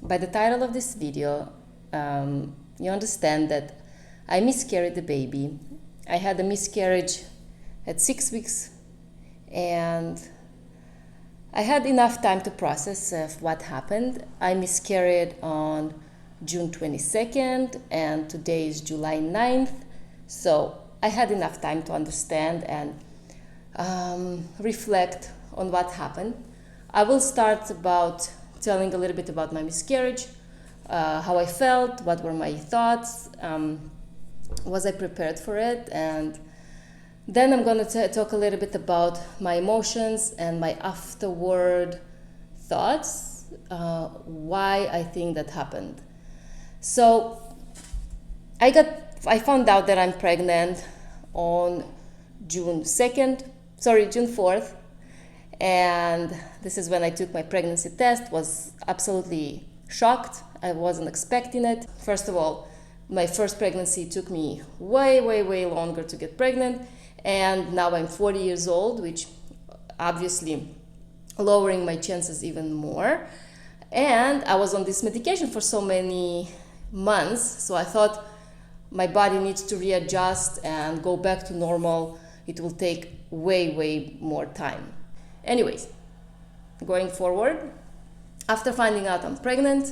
By the title of this video, you understand that I miscarried the baby. I had a miscarriage at 6 weeks, and I had enough time to process of what happened. I miscarried on June 22nd, and today is July 9th. So I had enough time to understand and reflect on what happened. I will start about telling a little bit about my miscarriage, how I felt, what were my thoughts, was I prepared for it, and then I'm going to talk a little bit about my emotions and my afterward thoughts, why I think that happened. So I found out that I'm pregnant on June 4th, and this is when I took my pregnancy test. Was absolutely shocked. I wasn't expecting it. First of all, my first pregnancy took me way longer to get pregnant, and now I'm 40 years old, which obviously lowering my chances even more. And I was on this medication for so many months, so I thought my body needs to readjust and go back to normal. It will take way more time. Anyways, going forward, after finding out I'm pregnant,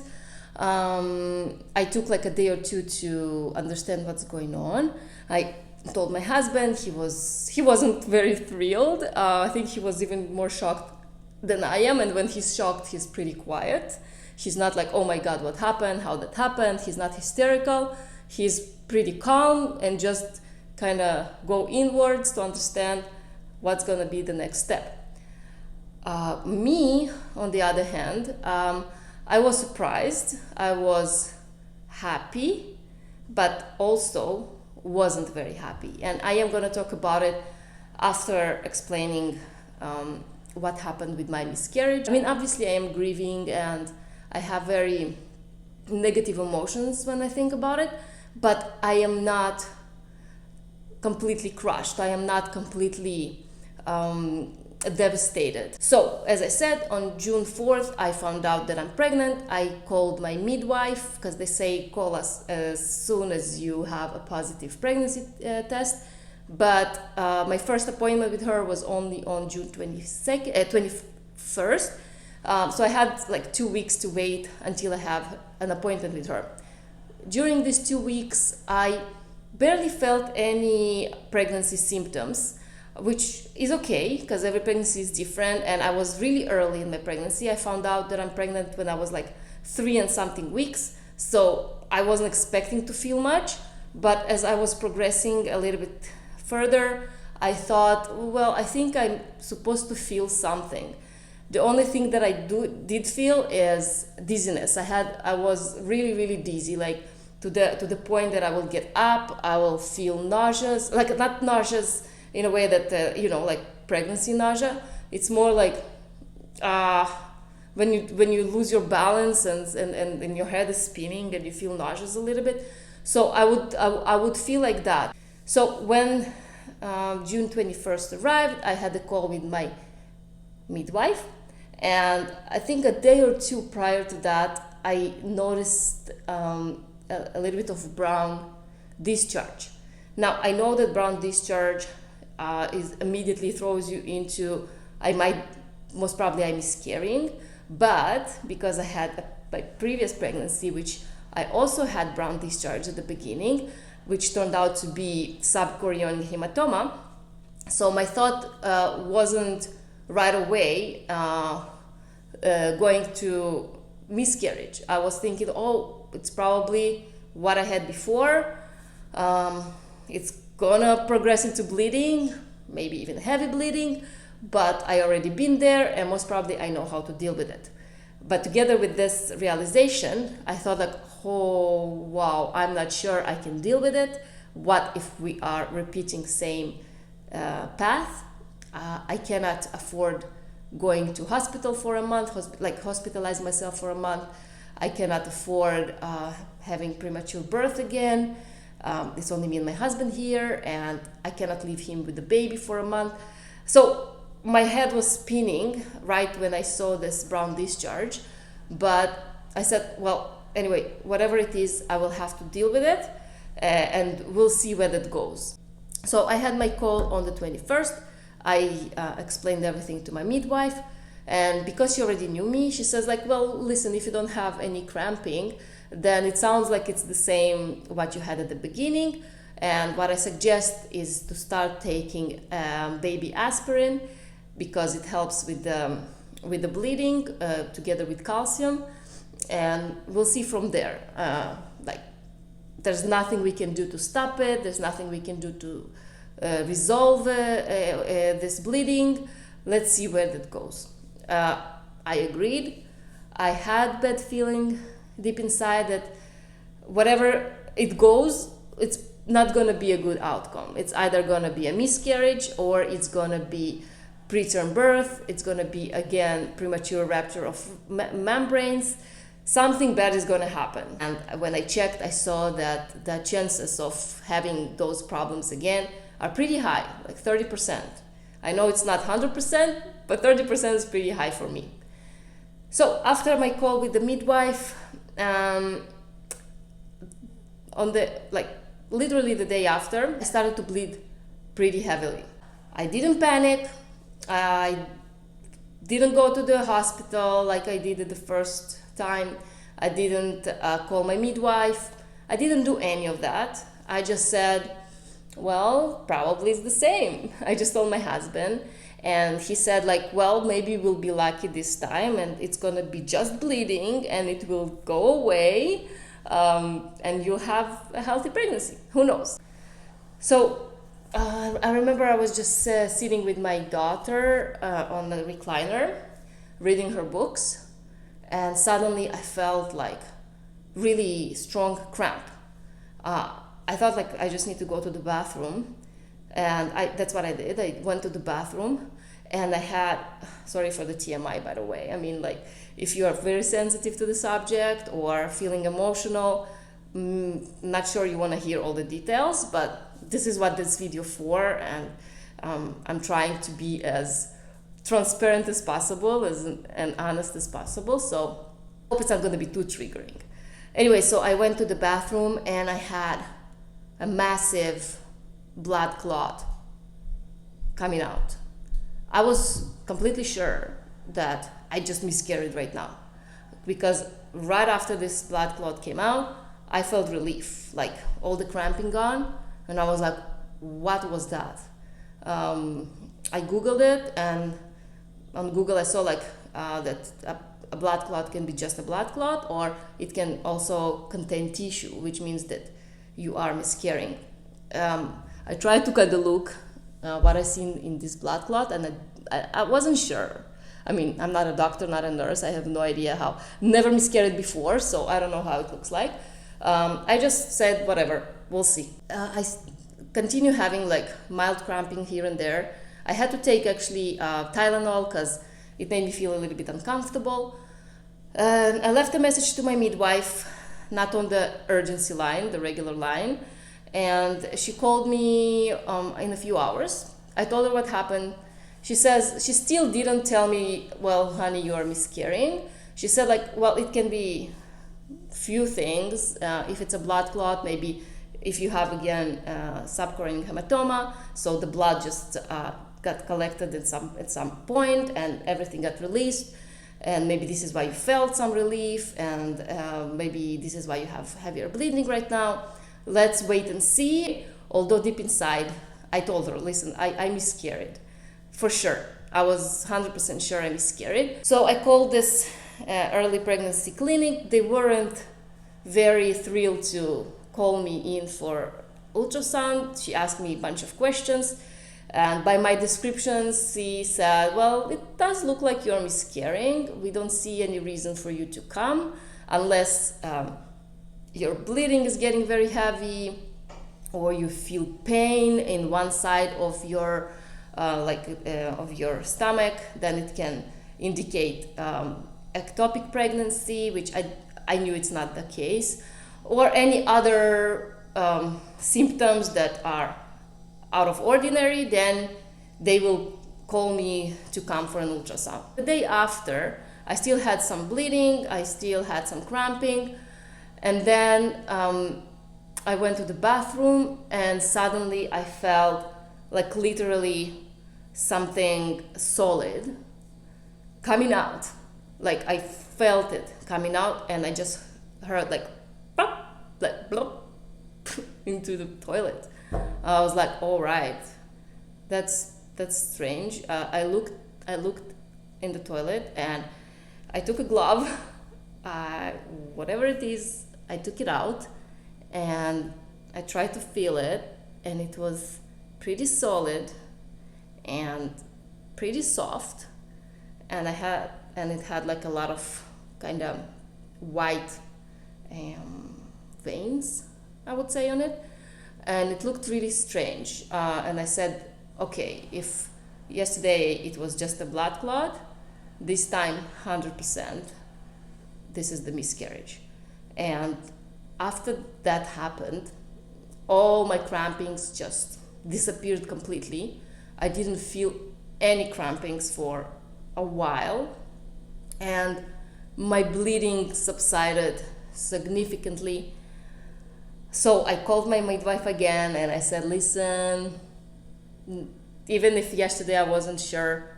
I took like a day or two to understand what's going on. I told my husband. He wasn't very thrilled. I think he was even more shocked than I am, and when he's shocked, he's pretty quiet. He's not like, oh my God, what happened, how that happened. He's not hysterical. He's pretty calm and just kind of go inwards to understand what's going to be the next step. Me, on the other hand, I was surprised, I was happy, but also wasn't very happy. And I am going to talk about it after explaining what happened with my miscarriage. I mean, obviously I am grieving and I have very negative emotions when I think about it, but I am not completely crushed. I am not completely devastated. So, as I said, on June 4th, I found out that I'm pregnant. I called my midwife, because they say call us as soon as you have a positive pregnancy test. But my first appointment with her was only on June 21st. So I had like 2 weeks to wait until I have an appointment with her. During these 2 weeks, I barely felt any pregnancy symptoms, which is okay because every pregnancy is different. And I was really early in my pregnancy. I found out that I'm pregnant when I was like 3 and something weeks. So I wasn't expecting to feel much. But as I was progressing a little bit further, I thought, well, I think I'm supposed to feel something. The only thing that I did feel is dizziness. I was really dizzy, like to the point that I will get up, I will feel nauseous, like not nauseous in a way that like pregnancy nausea. It's more like when you lose your balance and your head is spinning and you feel nauseous a little bit. So I would feel like that. So when June 21st arrived, I had a call with my midwife, and I think a day or two prior to that, I noticed a little bit of brown discharge. Now I know that brown discharge is immediately throws you into most probably I'm miscarrying, but because I had my previous pregnancy, which I also had brown discharge at the beginning, which turned out to be subchorionic hematoma. So my thought wasn't right away going to miscarriage. I was thinking, oh, it's probably what I had before. It's gonna progress into bleeding, maybe even heavy bleeding, but I already been there and most probably I know how to deal with it. But together with this realization, I thought like, oh wow, I'm not sure I can deal with it. What if we are repeating same path? I cannot afford going to hospital for a month, hospitalize myself for a month. I cannot afford having premature birth again. It's only me and my husband here, and I cannot leave him with the baby for a month. So my head was spinning right when I saw this brown discharge, but I said, well, anyway, whatever it is, I will have to deal with it, and we'll see where that goes. So I had my call on the 21st. I explained everything to my midwife, and because she already knew me, she says like, well, listen, if you don't have any cramping, then it sounds like it's the same what you had at the beginning, and what I suggest is to start taking baby aspirin, because it helps with the bleeding together with calcium, and we'll see from there. Like, there's nothing we can do to stop it, there's nothing we can do to resolve this bleeding. Let's see where that goes. I agreed. I had that feeling deep inside that whatever it goes, it's not going to be a good outcome. It's either going to be a miscarriage, or it's going to be preterm birth. It's going to be, again, premature rupture of membranes. Something bad is going to happen. And when I checked, I saw that the chances of having those problems again are pretty high, like 30%. I know it's not 100%, but 30% is pretty high for me. So after my call with the midwife, literally the day after, I started to bleed pretty heavily. I didn't panic. I didn't go to the hospital like I did the first time. I didn't call my midwife. I didn't do any of that. I just said, well, probably it's the same. I just told my husband, and he said like, well, maybe we'll be lucky this time, and it's gonna be just bleeding and it will go away, and you'll have a healthy pregnancy. Who knows? So I remember I was just sitting with my daughter on the recliner, reading her books, and suddenly I felt like really strong cramp. I thought like I just need to go to the bathroom, and that's what I did. I went to the bathroom, and I had, sorry for the TMI by the way, I mean, like, if you are very sensitive to the subject or feeling emotional, not sure you want to hear all the details, but this is what this video for, and I'm trying to be as transparent as possible, and honest as possible, so I hope it's not going to be too triggering. Anyway, so I went to the bathroom, and I had a massive blood clot coming out. I was completely sure that I just miscarried right now, because right after this blood clot came out, I felt relief, like all the cramping gone, and I was like, what was that? I Googled it, and on Google I saw like that a blood clot can be just a blood clot, or it can also contain tissue, which means that you are miscarrying. I tried to kind of look what I seen in this blood clot, and I wasn't sure. I mean, I'm not a doctor, not a nurse. I have no idea how. Never miscarried before, so I don't know how it looks like. I just said, whatever, we'll see. I continue having like mild cramping here and there. I had to take actually Tylenol because it made me feel a little bit uncomfortable. I left a message to my midwife, not on the urgency line, the regular line, and she called me in a few hours. I told her what happened. She says she still didn't tell me, well, honey, you are miscarrying. She said like, well, it can be few things. If it's a blood clot, maybe if you have again subchorionic hematoma, so the blood just got collected at some point and everything got released, and maybe this is why you felt some relief, and maybe this is why you have heavier bleeding right now. Let's wait and see. Although deep inside I told her, listen, I miscarried for sure. I was 100% sure I miscarried. So I called this early pregnancy clinic. They weren't very thrilled to call me in for ultrasound. She asked me a bunch of questions, and by my descriptions she said, well, it does look like you're miscarrying. We don't see any reason for you to come unless your bleeding is getting very heavy, or you feel pain in one side of your of your stomach. Then it can indicate ectopic pregnancy, which I knew it's not the case, or any other symptoms that are out of ordinary. Then they will call me to come for an ultrasound. The day after, I still had some bleeding, I still had some cramping, and then I went to the bathroom and suddenly I felt like literally something solid coming out. Like I felt it coming out, and I just heard like pop, like blop into the toilet. I was like, all right, that's strange. I looked in the toilet and I took a glove, whatever it is, I took it out and I tried to feel it, and it was pretty solid and pretty soft, and it had like a lot of kind of white veins, I would say, on it, and it looked really strange. And I said, okay, if yesterday it was just a blood clot, this time 100% this is the miscarriage. And after that happened, all my crampings just disappeared completely. I didn't feel any crampings for a while, and my bleeding subsided significantly. So I called my midwife again and I said, listen, even if yesterday I wasn't sure,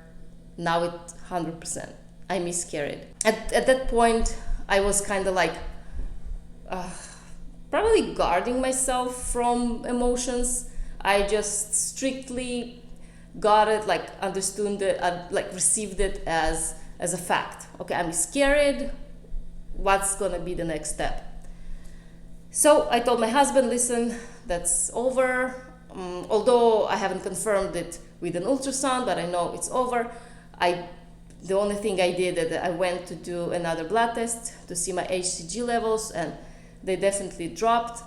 now it's 100%. I miscarried. At that point, I was kind of like probably guarding myself from emotions. I just strictly got it, like understood it, like received it as a fact. Okay, I'm miscarried. What's gonna be the next step? So I told my husband, listen, that's over. Although I haven't confirmed it with an ultrasound, but I know it's over. The only thing I did is that I went to do another blood test to see my HCG levels, and they definitely dropped.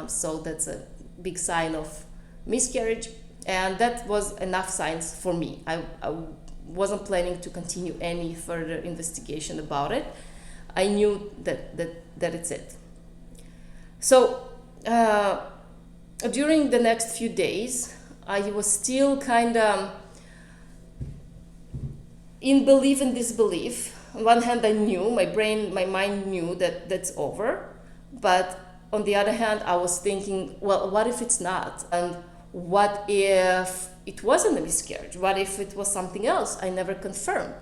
So that's a big sign of miscarriage, and that was enough signs for me. I wasn't planning to continue any further investigation about it. I knew that it's it. So during the next few days, I was still kind of in belief and disbelief. On one hand, I knew, my mind knew that that's over, but on the other hand, I was thinking, well, what if it's not? And what if it wasn't a miscarriage? What if it was something else I never confirmed?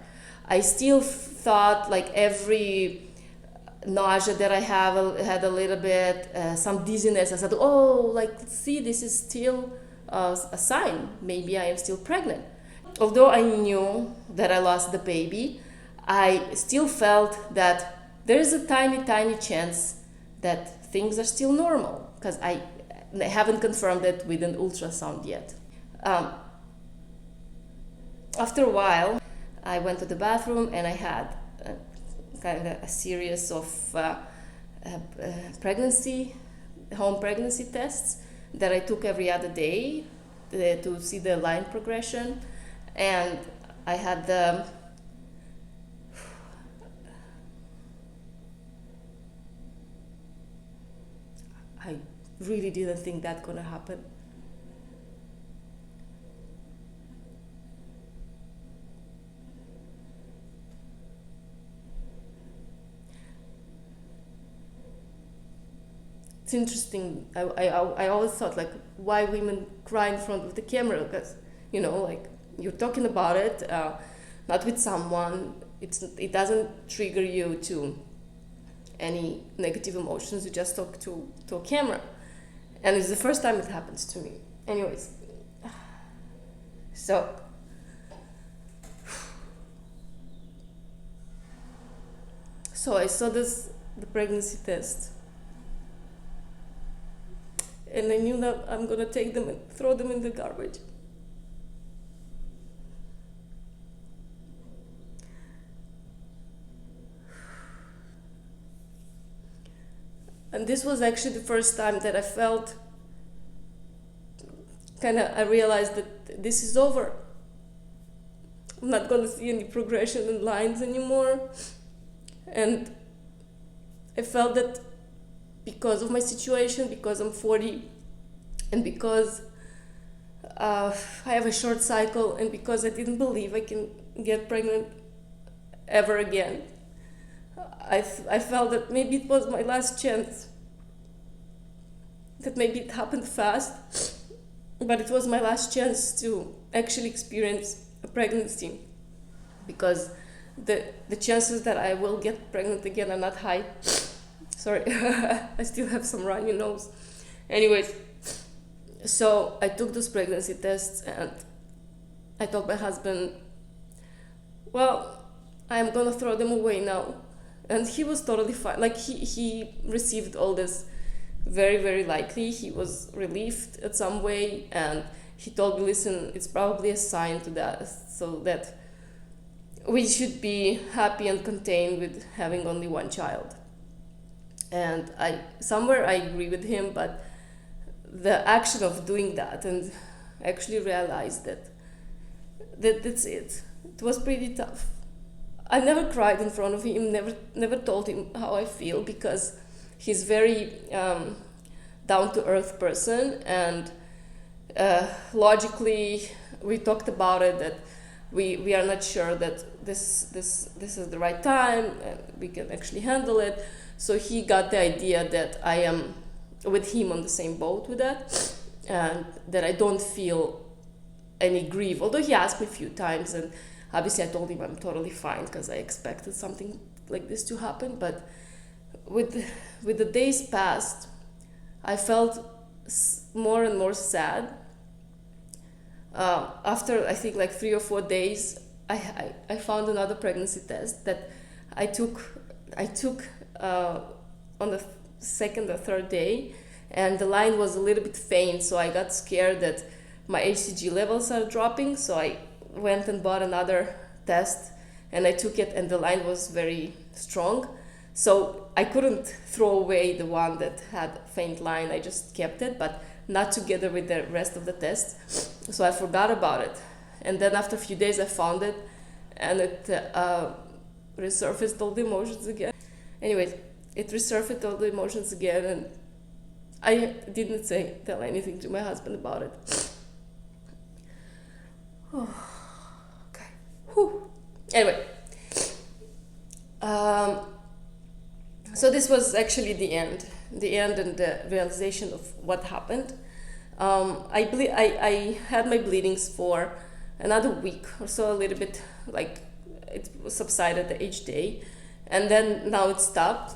I still thought like every nausea that I had a little bit, some dizziness. I said, oh, like, see, this is still a sign. Maybe I am still pregnant. Although I knew that I lost the baby, I still felt that there is a tiny, tiny chance that things are still normal, because I haven't confirmed it with an ultrasound yet. After a while, I went to the bathroom and I had kind of a series of home pregnancy tests that I took every other day to see the line progression. And I had I really didn't think that's gonna happen. It's interesting. I always thought, like, why women cry in front of the camera? Because, like, you're talking about it, not with someone. It doesn't trigger you to any negative emotions. You just talk to a camera, and it's the first time it happens to me. Anyways, so I saw the pregnancy test, and I knew that I'm gonna take them and throw them in the garbage. And this was actually the first time that I felt I realized that this is over. I'm not gonna see any progression in lines anymore. And I felt that because of my situation, because I'm 40, and because I have a short cycle, and because I didn't believe I can get pregnant ever again. I felt that maybe it was my last chance, that maybe it happened fast, but it was my last chance to actually experience a pregnancy, because the chances that I will get pregnant again are not high. Sorry, I still have some runny nose. Anyways, so I took those pregnancy tests and I told my husband, well, I'm gonna throw them away now. And he was totally fine. Like he received all this very, very likely. He was relieved at some way, and he told me, listen, it's probably a sign to that, so that we should be happy and content with having only one child. And I agree with him, but the action of doing that and actually realized that's it. It was pretty tough. I never cried in front of him, never told him how I feel, because he's very down to earth person, and logically we talked about it, that we are not sure that this is the right time and we can actually handle it. So he got the idea that I am with him on the same boat with that, and that I don't feel any grief, although he asked me a few times, and obviously I told him I'm totally fine because I expected something like this to happen. But with the days past, I felt more and more sad. After I think like 3 or 4 days, I found another pregnancy test that I took on the second or third day, and the line was a little bit faint, so I got scared that my HCG levels are dropping. So I went and bought another test, and I took it, and the line was very strong. So I couldn't throw away the one that had faint line. I just kept it, but not together with the rest of the test. So I forgot about it. And then after a few days I found it, and it resurfaced all the emotions again. Anyways, it resurfaced all the emotions again, and I didn't tell anything to my husband about it. Oh, okay. Whew. Anyway, so this was actually the end and the realization of what happened. I had my bleedings for another week or so, a little bit, like it subsided each day, and then now it stopped.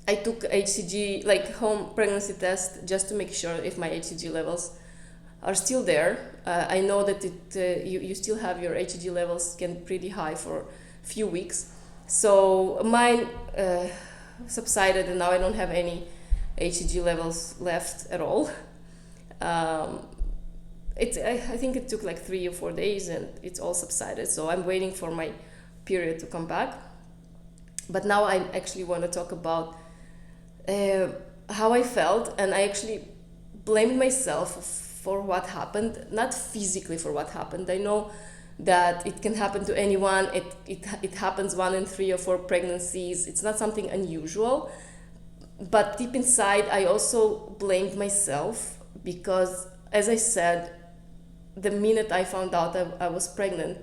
I took HCG, like home pregnancy test, just to make sure if my HCG levels are still there. I know that you still have your HCG levels get pretty high for a few weeks. So mine subsided, and now I don't have any HCG levels left at all. I think it took like 3 or 4 days, and it's all subsided. So I'm waiting for my period to come back. But now I actually want to talk about how I felt, and I actually blamed myself for what happened, not physically for what happened. I know that it can happen to anyone. It happens 1 in 3 or 4 pregnancies. It's not something unusual. But deep inside, I also blamed myself because, as I said, the minute I found out I was pregnant,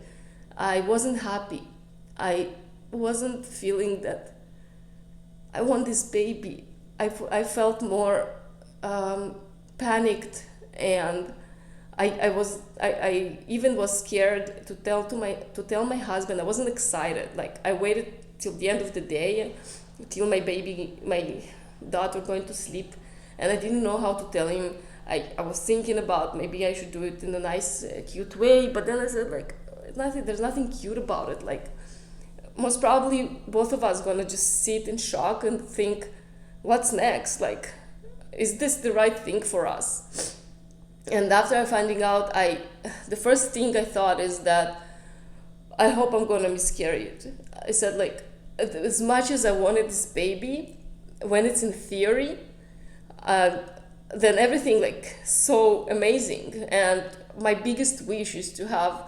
I wasn't happy. I wasn't feeling that I want this baby. I felt more panicked, and I even was scared to tell my husband. I wasn't excited. Like, I waited till the end of the day, till my daughter going to sleep, and I didn't know how to tell him. I was thinking about maybe I should do it in a nice, cute way, but then I said, like, there's nothing cute about it. Like, most probably both of us gonna just sit in shock and think, what's next? Like, is this the right thing for us? And after finding out, the first thing I thought is that I hope I'm gonna miscarry it. I said, like, as much as I wanted this baby, when it's in theory, then everything like so amazing. And my biggest wish is to have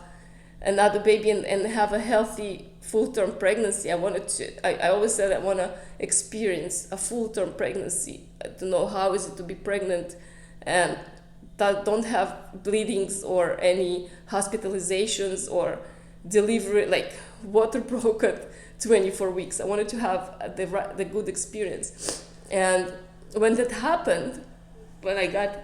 another baby and have a healthy full-term pregnancy. I always said I want to experience a full-term pregnancy, to know how is it to be pregnant and that don't have bleedings or any hospitalizations or delivery, like water broke at 24 weeks. I wanted to have the good experience. And when that happened, when I got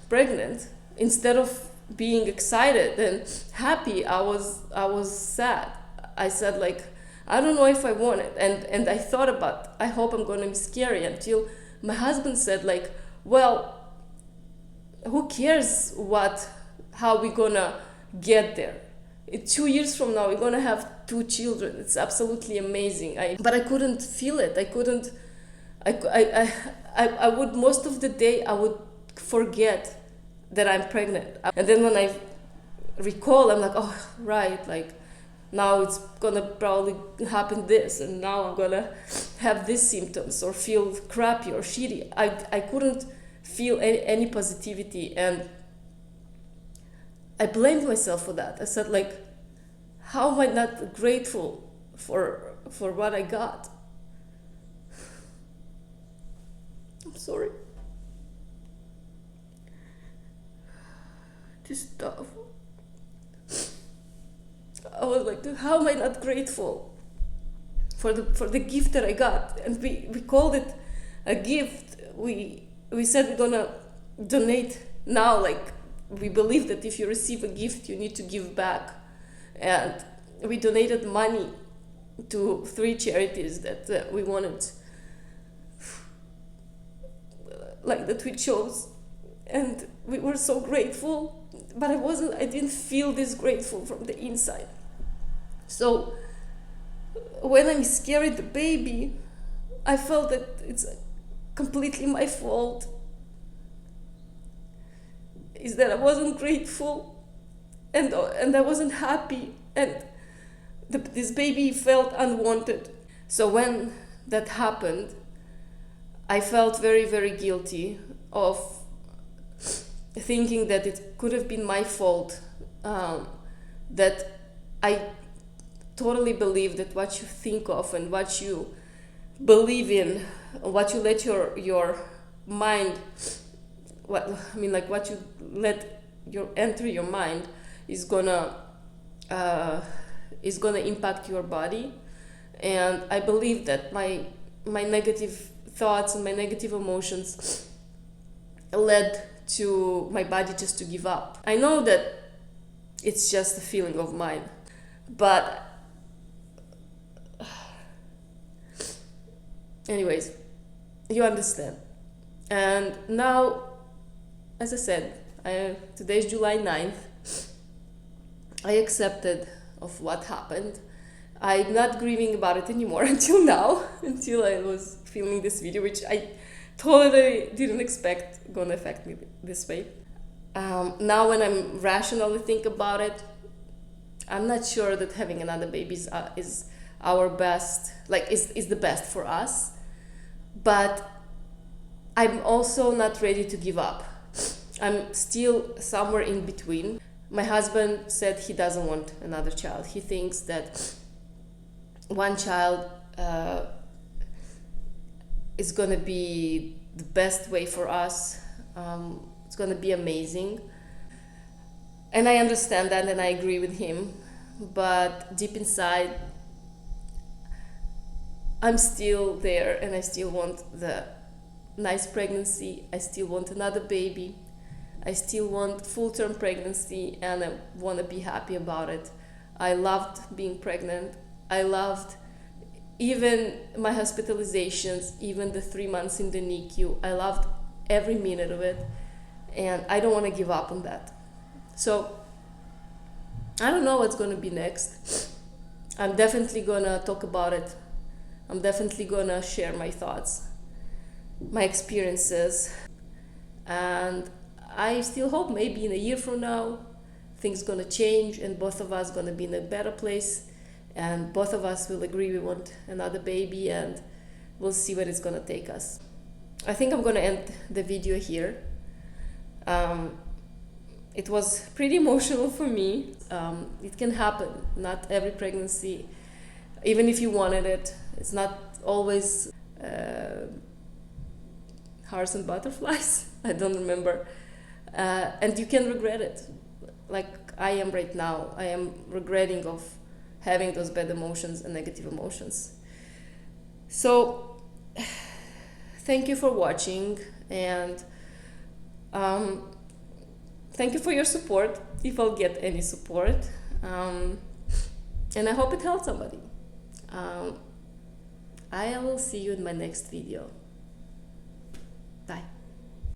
pregnant, instead of being excited and happy, I was sad. I said, like, I don't know if I want it. And I thought about, I hope I'm going to miscarry, until my husband said, like, well, who cares how we're going to get there? 2 years from now, we're going to have 2 children. It's absolutely amazing. But I couldn't feel it. I would, most of the day, I would forget that I'm pregnant. And then when I recall, I'm like, oh, right, like, now it's gonna probably happen this, and now I'm gonna have these symptoms, or feel crappy or shitty. I couldn't feel any positivity, and I blamed myself for that. I said, like, how am I not grateful for what I got? I'm sorry. This stuff. I was like, how am I not grateful for the gift that I got? And we called it a gift. We said we're gonna donate now. Like, we believe that if you receive a gift, you need to give back. And we donated money to 3 charities that we wanted, like, that we chose. And we were so grateful, but I didn't feel this grateful from the inside. So when I miscarried the baby, I felt that it's completely my fault. Is that I wasn't grateful, and I wasn't happy, and this baby felt unwanted. So when that happened, I felt very, very guilty of thinking that it could have been my fault, that I totally believe that what you think of and what you believe in, what you let your mind, what you let enter your mind is gonna impact your body. And I believe that my negative thoughts and my negative emotions led to my body just to give up. I know that it's just a feeling of mine, but anyways, you understand. And now, as I said, today's July 9th. I accepted of what happened. I'm not grieving about it anymore until now, until I was filming this video, which I totally didn't expect gonna affect me this way. Now when I'm rationally think about it, I'm not sure that having another baby is our best, like is the best for us, but I'm also not ready to give up. I'm still somewhere in between. My husband said he doesn't want another child. He thinks that one child is gonna be the best way for us. It's gonna be amazing. And I understand that, and I agree with him. But deep inside, I'm still there, and I still want the nice pregnancy. I still want another baby. I still want full-term pregnancy, and I want to be happy about it. I loved being pregnant. I loved even my hospitalizations, even the 3 months in the NICU. I loved every minute of it, and I don't want to give up on that. So I don't know what's going to be next. I'm definitely going to talk about it. I'm definitely going to share my thoughts, my experiences, and I still hope maybe in a year from now things gonna change and both of us gonna be in a better place, and both of us will agree we want another baby, and we'll see where it's gonna take us. I think I'm gonna end the video here. It was pretty emotional for me. It can happen. Not every pregnancy, even if you wanted it, it's not always hearts and butterflies. I don't remember. And you can regret it, like I am right now. I am regretting of having those bad emotions and negative emotions. So thank you for watching, and thank you for your support, if I'll get any support, and I hope it helped somebody. I will see you in my next video.